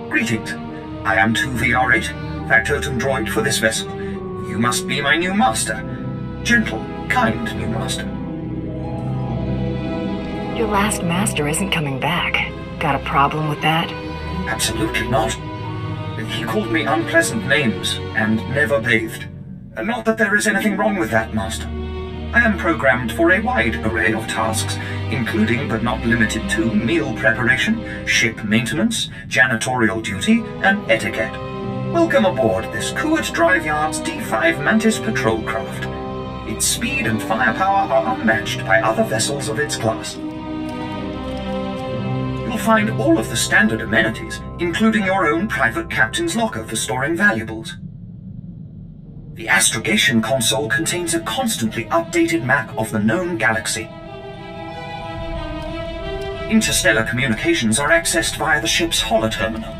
Greetings. I am 2VR8, factotum droid for this vessel. You must be my new master. Gentle, kind new master. Your last master isn't coming back. Got a problem with that? Absolutely not. He called me unpleasant names and never bathed. Not that there is anything wrong with that, master. I am programmed for a wide array of tasks, including but not limited to meal preparation, ship maintenance, janitorial duty, and etiquette. Welcome aboard this Kuat Drive Yard's D5 Mantis patrol craft. Its speed and firepower are unmatched by other vessels of its class. You'll find all of the standard amenities, including your own private captain's locker for storing valuables. The astrogation console contains a constantly updated map of the known galaxy. Interstellar communications are accessed via the ship's holoterminal.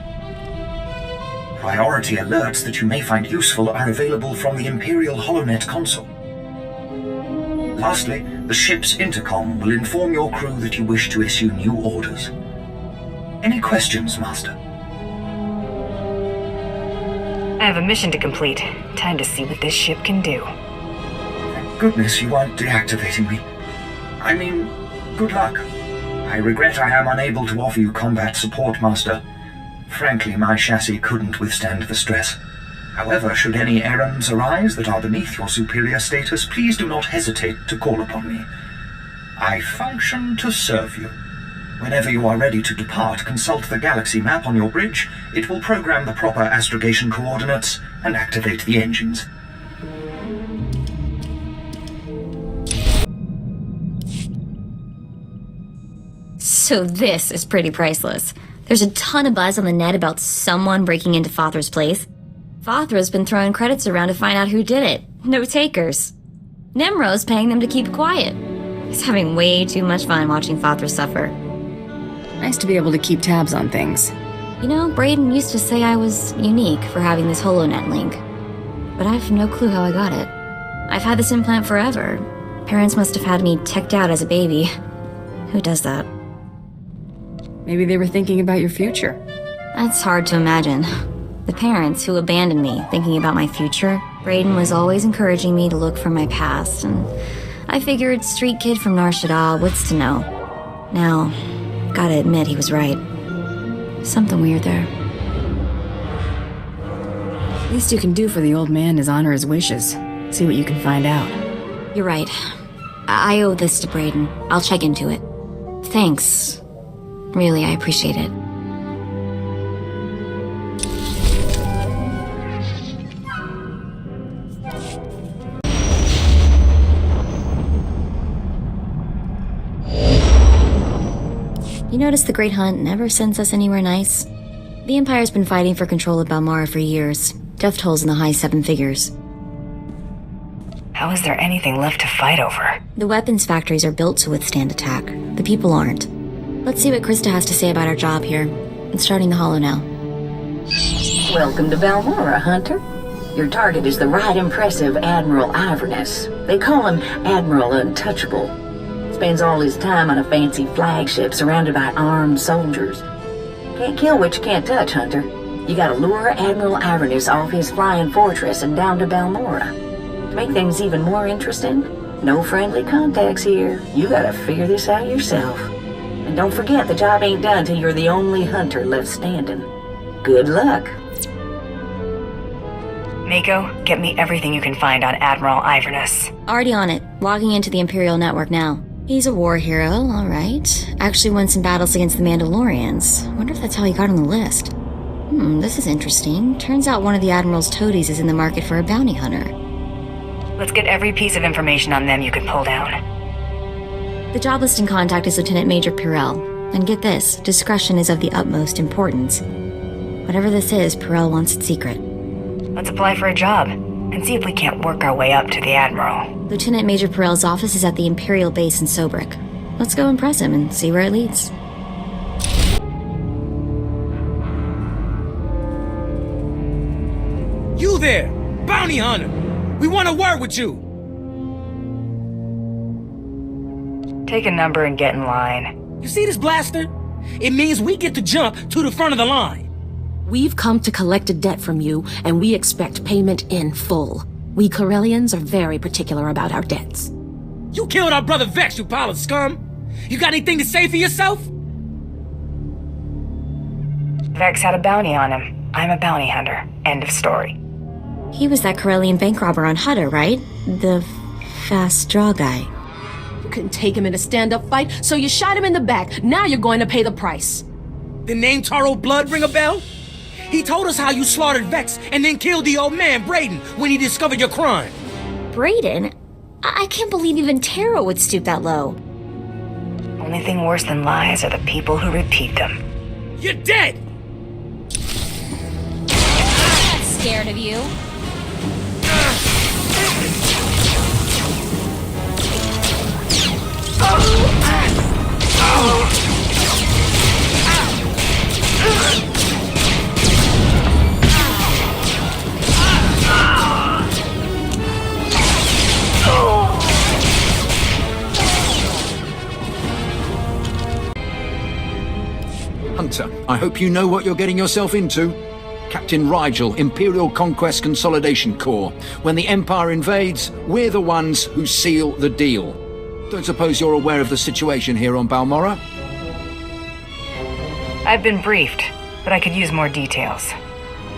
Priority alerts that you may find useful are available from the Imperial HoloNet console. Lastly, the ship's intercom will inform your crew that you wish to issue new orders. Any questions, Master? I have a mission to complete. Time to see what this ship can do. Thank goodness you aren't deactivating me. Good luck. I regret I am unable to offer you combat support, Master. Frankly, my chassis couldn't withstand the stress. However, should any errands arise that are beneath your superior status, please do not hesitate to call upon me. I function to serve you. Whenever you are ready to depart, consult the galaxy map on your bridge. It will program the proper astrogation coordinates and activate the engines. So this is pretty priceless. There's a ton of buzz on the net about someone breaking into Fothra's place. Fothra's been throwing credits around to find out who did it. No takers. Nemro's paying them to keep quiet. He's having way too much fun watching Fothra suffer. Nice to be able to keep tabs on things. You know, Brayden used to say I was unique for having this HoloNet link. But I have no clue how I got it. I've had this implant forever. Parents must have had me teched out as a baby. Who does that? Maybe they were thinking about your future. That's hard to imagine. The parents who abandoned me thinking about my future, Brayden was always encouraging me to look for my past, and I figured street kid from Nar Shaddaa, what's to know? Now, gotta admit he was right. Something weird there. Least you can do for the old man is honor his wishes. See what you can find out. You're right. I owe this to Brayden. I'll check into it. Thanks. Really, I appreciate it. You notice the Great Hunt never sends us anywhere nice? The Empire's been fighting for control of Balmara for years. Death tolls in the high 7 figures. How is there anything left to fight over? The weapons factories are built to withstand attack. The people aren't. Let's see what Krista has to say about our job here. It's starting the holo now. Welcome to Balmora, Hunter. Your target is the right impressive Admiral Iverness. They call him Admiral Untouchable. Spends all his time on a fancy flagship surrounded by armed soldiers. Can't kill what you can't touch, Hunter. You gotta lure Admiral Iverness off his flying fortress and down to Balmora. To make things even more interesting, no friendly contacts here. You gotta figure this out yourself. And don't forget, the job ain't done till you're the only hunter left standing. Good luck. Mako, get me everything you can find on Admiral Iverness. Already on it. Logging into the Imperial network now. He's a war hero, alright. Actually won some battles against the Mandalorians. Wonder if that's how he got on the list. This is interesting. Turns out one of the Admiral's toadies is in the market for a bounty hunter. Let's get every piece of information on them you can pull down. The job listing contact is Lieutenant Major Pyrrell. And get this, discretion is of the utmost importance. Whatever this is, Pyrrell wants it secret. Let's apply for a job, and see if we can't work our way up to the Admiral. Lieutenant Major Pyrrell's office is at the Imperial base in Sobrik. Let's go impress him and see where it leads. You there! Bounty hunter! We want to work with you! Take a number and get in line. You see this blaster? It means we get to jump to the front of the line. We've come to collect a debt from you, and we expect payment in full. We Corellians are very particular about our debts. You killed our brother Vex, you pile of scum! You got anything to say for yourself? Vex had a bounty on him. I'm a bounty hunter. End of story. He was that Corellian bank robber on Hutter, right? The fast draw guy. You couldn't take him in a stand-up fight, so you shot him in the back. Now you're going to pay the price. The name Taro Blood ring a bell? He told us how you slaughtered Vex and then killed the old man, Brayden, when he discovered your crime. Brayden? I can't believe even Taro would stoop that low. Only thing worse than lies are the people who repeat them. You're dead! I'm not scared of you. Hunter, I hope you know what you're getting yourself into. Captain Rigel, Imperial Conquest Consolidation Corps. When the Empire invades, we're the ones who seal the deal. Don't suppose you're aware of the situation here on Balmorra? I've been briefed, but I could use more details.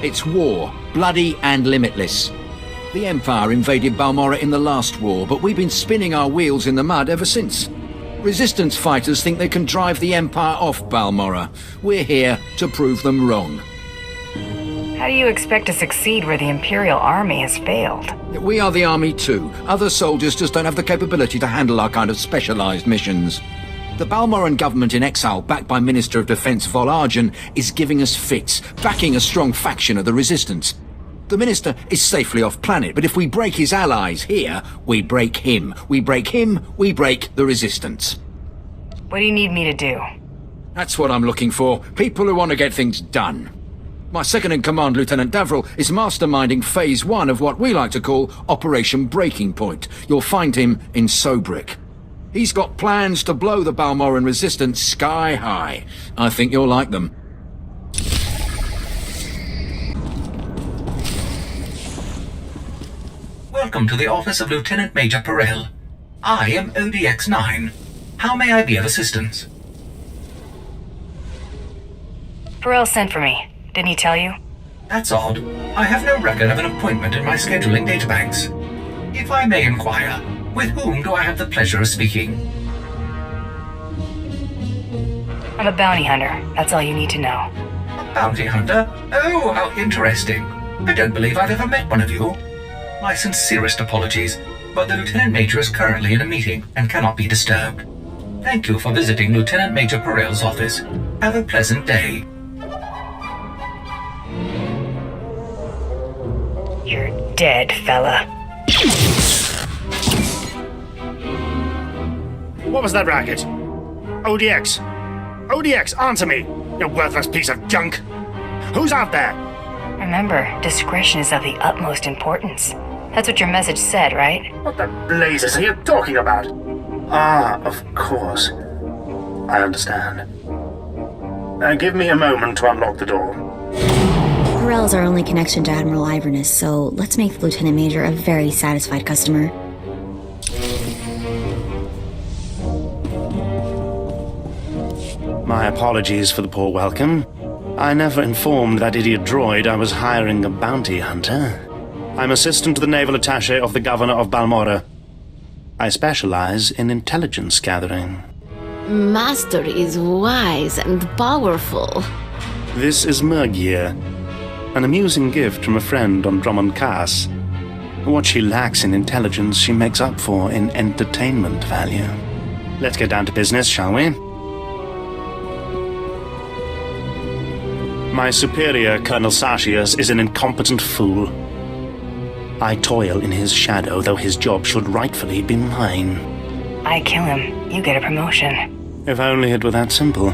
It's war, bloody and limitless. The Empire invaded Balmorra in the last war, but we've been spinning our wheels in the mud ever since. Resistance fighters think they can drive the Empire off Balmorra. We're here to prove them wrong. How do you expect to succeed where the Imperial Army has failed? We are the army too. Other soldiers just don't have the capability to handle our kind of specialized missions. The Balmorran government in exile, backed by Minister of Defense Vol Argen, is giving us fits, backing a strong faction of the Resistance. The Minister is safely off-planet, but if we break his allies here, we break him. We break him, we break the Resistance. What do you need me to do? That's what I'm looking for. People who want to get things done. My second-in-command, Lieutenant Davril, is masterminding Phase 1 of what we like to call Operation Breaking Point. You'll find him in Sobrik. He's got plans to blow the Balmorran Resistance sky high. I think you'll like them. Welcome to the office of Lieutenant Major Perel. I am ODX-9. How may I be of assistance? Perel sent for me. Didn't he tell you? That's odd. I have no record of an appointment in my scheduling databanks. If I may inquire, with whom do I have the pleasure of speaking? I'm a bounty hunter. That's all you need to know. A bounty hunter? Oh, how interesting. I don't believe I've ever met one of you. My sincerest apologies, but the Lieutenant Major is currently in a meeting and cannot be disturbed. Thank you for visiting Lieutenant Major Perel's office. Have a pleasant day. You're dead, fella. What was that racket? ODX! ODX, answer me, you worthless piece of junk! Who's out there? Remember, discretion is of the utmost importance. That's what your message said, right? What the blazes are you talking about? Ah, of course. I understand. Give me a moment to unlock the door. Perel's our only connection to Admiral Iverness, so let's make the Lieutenant Major a very satisfied customer. My apologies for the poor welcome. I never informed that idiot droid I was hiring a bounty hunter. I'm assistant to the naval attaché of the Governor of Balmorra. I specialize in intelligence gathering. Master is wise and powerful. This is Mergier, an amusing gift from a friend on Drummond Cass. What she lacks in intelligence, she makes up for in entertainment value. Let's get down to business, shall we? My superior, Colonel Sartius, is an incompetent fool. I toil in his shadow, though his job should rightfully be mine. I kill him, you get a promotion. If only it were that simple.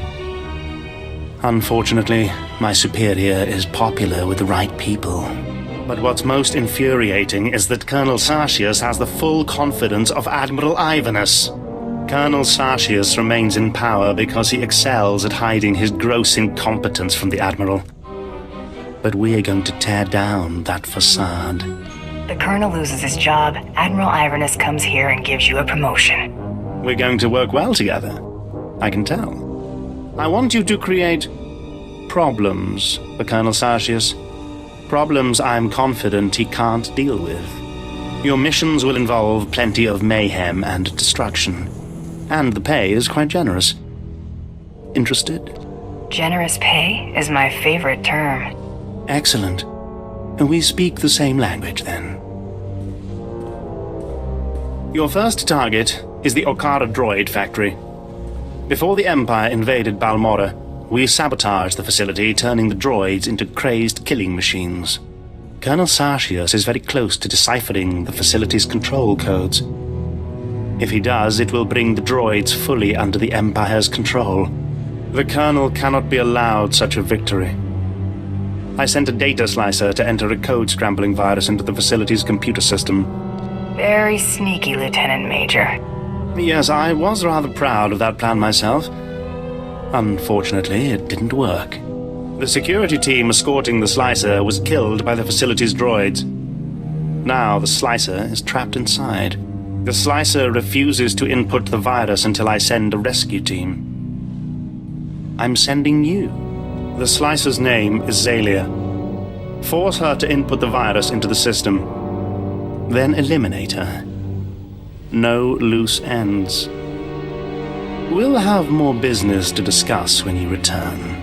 Unfortunately, my superior is popular with the right people. But what's most infuriating is that Colonel Sartius has the full confidence of Admiral Iverness. Colonel Sartius remains in power because he excels at hiding his gross incompetence from the Admiral. But we are going to tear down that facade. The Colonel loses his job, Admiral Iverness comes here and gives you a promotion. We're going to work well together. I can tell. I want you to create problems for Colonel Sartius. Problems I'm confident he can't deal with. Your missions will involve plenty of mayhem and destruction. And the pay is quite generous. Interested? Generous pay is my favorite term. Excellent. We speak the same language, then. Your first target is the Okara droid factory. Before the Empire invaded Balmorra, we sabotaged the facility, turning the droids into crazed killing machines. Colonel Sartius is very close to deciphering the facility's control codes. If he does, it will bring the droids fully under the Empire's control. The Colonel cannot be allowed such a victory. I sent a data slicer to enter a code-scrambling virus into the facility's computer system. Very sneaky, Lieutenant Major. Yes, I was rather proud of that plan myself. Unfortunately, it didn't work. The security team escorting the slicer was killed by the facility's droids. Now the slicer is trapped inside. The slicer refuses to input the virus until I send a rescue team. I'm sending you. The slicer's name is Zalia. Force her to input the virus into the system. Then eliminate her. No loose ends. We'll have more business to discuss when you return.